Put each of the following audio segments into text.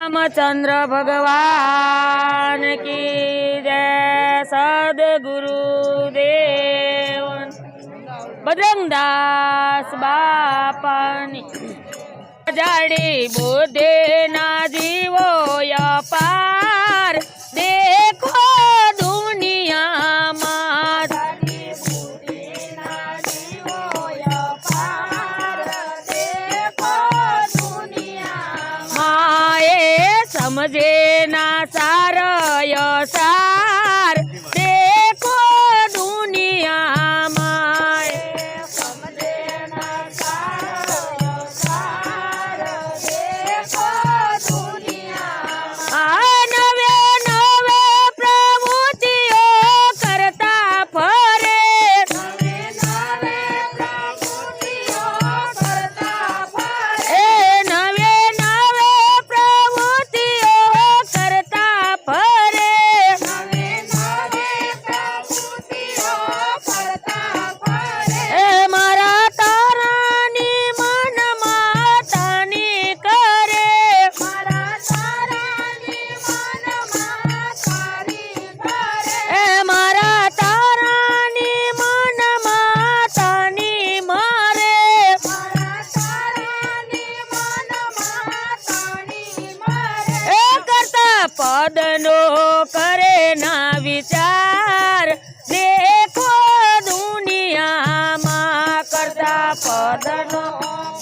रामचंद्र भगवान की जय। सद्गुरुदेव बजरंगदास बापानी जाड़ी बुद्धि ना जीवो अपार देखो दुनिया समझे ना सारा सार देखो दुनिया माए समझे ना सारा सार देखो दुनिया नवे नवे प्रवृत्तियों करता फरे नवे नवे प्रवृत्तियों करता फरे नवे नवे पदनो करे ना विचार देखो दुनिया मां करता पदनो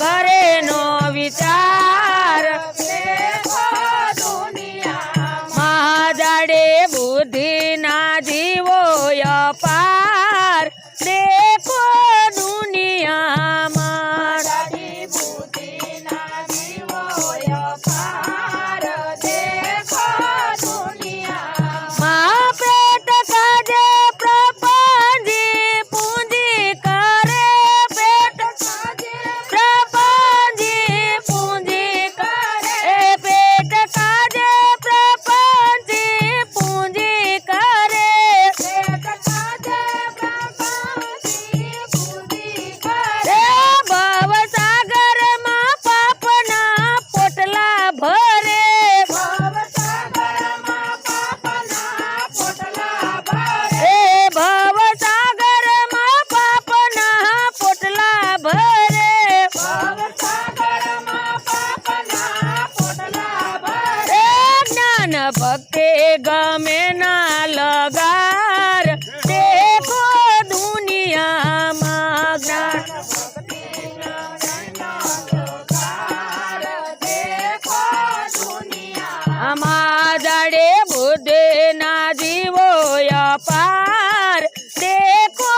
करे नो विचार देखो दुनिया मां जाड़े बुद्धि ना जीवो अपार देखो दुनिया मां जाड़ी बुद्धि ना जीवो अपार भक्ति गमे ना लगार देखो दुनिया मां ज्ञान देखो दुनिया मां जाड़े बुद्धि ना जीवो अपार देखो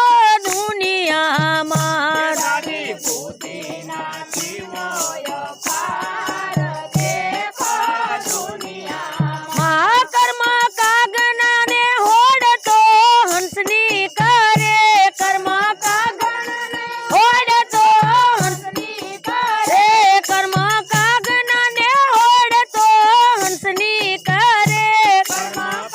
दुनिया मां जाड़ी बुद्धि ना जीवो अपार देखो दुनिया कर्म कागन ने होड़ तो हंसनी करे कर्म कागन ने होड़ तो हंसनी करे कर्म कागन ने होड़ तो हंसनी करे कर्म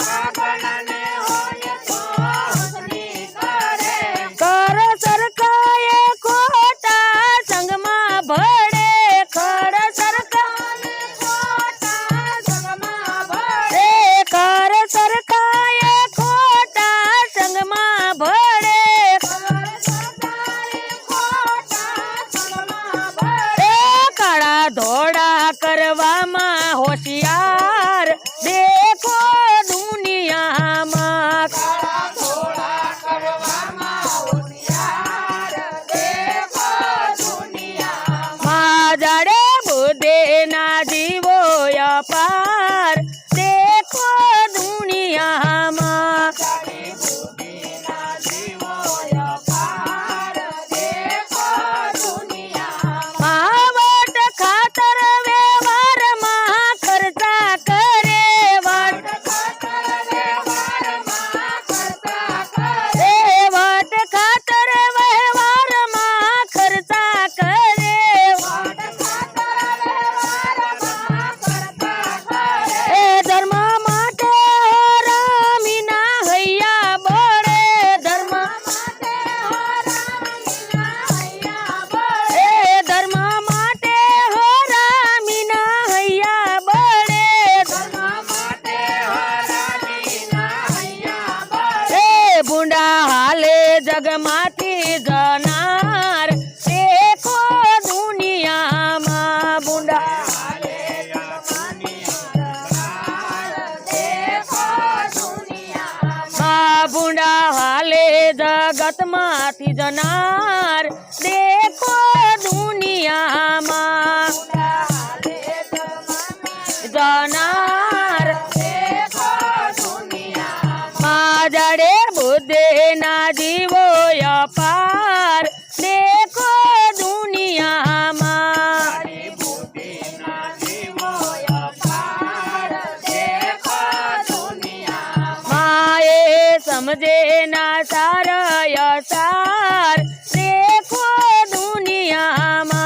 कागन ने होड़ तो हंसनी करे कर सरकाए खोटा संग मां भड़े कर सरकाए खोटा संग मां भड़े कर सरकाए खोटा संग मां भड़े काड़ा धोड़ा करवा मां होशियार देखो दुनिया मां काड़ा धोड़ा करवा मां होशियार देखो दुनिया मां जाड़े बुद्धि ना जीवो अपार देखो दुनिया मां जाड़े बुद्धि ना जीवो अपार देखो दुनिया मां वट खातर व्यवहार मां खर्चा करे वट खातर व्यवहार मां खर्चा करे वट खातर व्यवहार मां खर्चा करे वट खातर व्यवहार मां खर्चा करे ઉડાવતમાંથી જનાર દેખો દુનિયામાં જનાર માજડે બુદ્ધિના જીવો અપાર દેખો દુનિયામાં માએ સમજે ના સારય સાર દેખો દુનિયામાં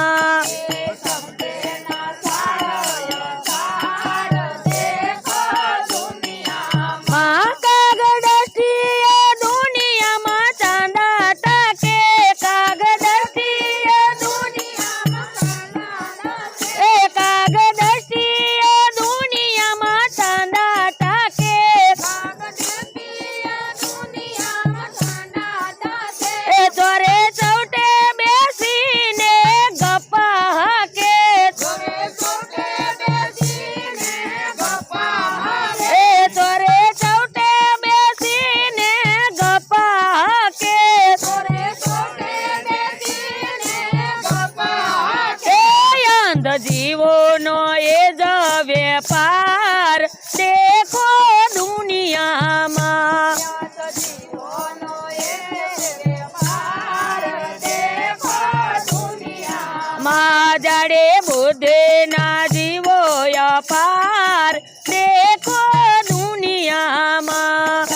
જીવોનો એ જ વેપાર દેખો દુનિયામાં માજડે બુદ્ધિના જીવો અપાર દેખો દુનિયામાં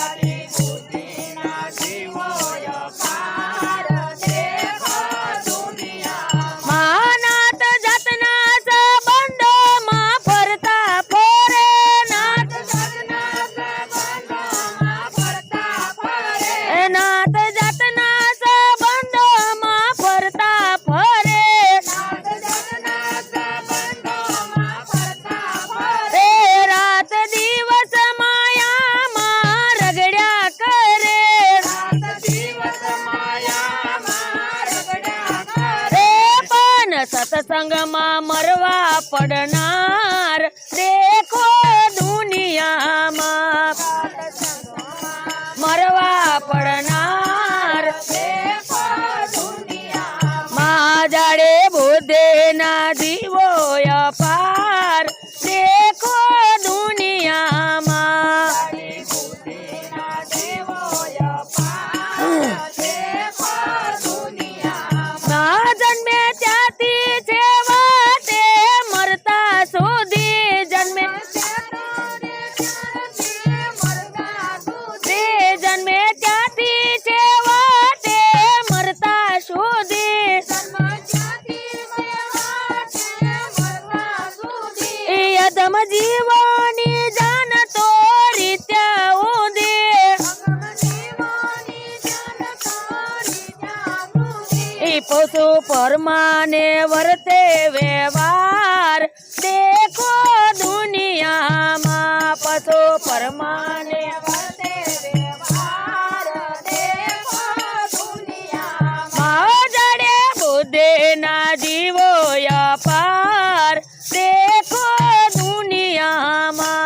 સત્સંગમાં મરવા પડનાર દેખો દુનિયામાં મરવા પડનાર માજડે બુદ્ધિના જીવો અપાર દેખો દુનિયામાં જન્મે ત્યાંથી છેવટે મરતા સુધી જન્મે ત્યાંથી છેવટે મરતા સુધી અધમ જીવોની જાન તો રીત્યા ઊંધી પશુ પરમાને વર્તે વ્યવહાર દેખો દુનિયામાં પશુ પરમાને વર્તે વ્યવહાર દેખો દુનિયામાં માજડે બુદ્ધિના જીવો અપાર દેખો દુનિયામાં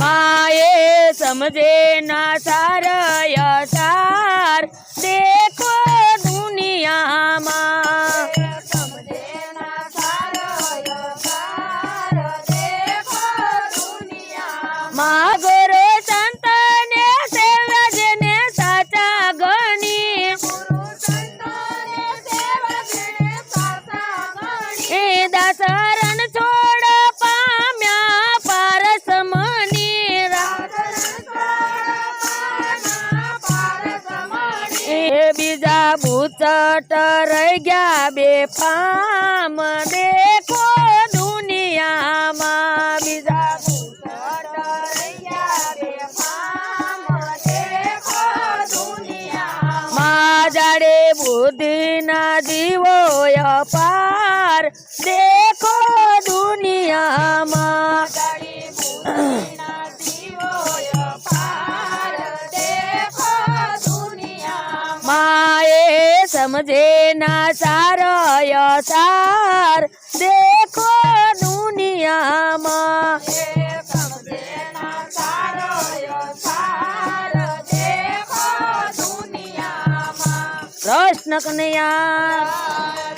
માએ સમજે ના સારય સાર દેખો દુનિયામાં મા ગુરુ સંતને સેવજને સાચા ગણી એ દાસરણ છોડ પામ્યા પારસમણી એ બીજા ભૂચટ રહી ગયા બેફામ દેખો દુનિયામાં બીજા માજડે બુદ્ધિના જીવો અપાર દેખો દુનિયામાં માએ સમજે ના સારય સાર દેખો દુનિયામાં સારયો સાર દેખો દુનિયામાં કૃષ્ણ કનૈયા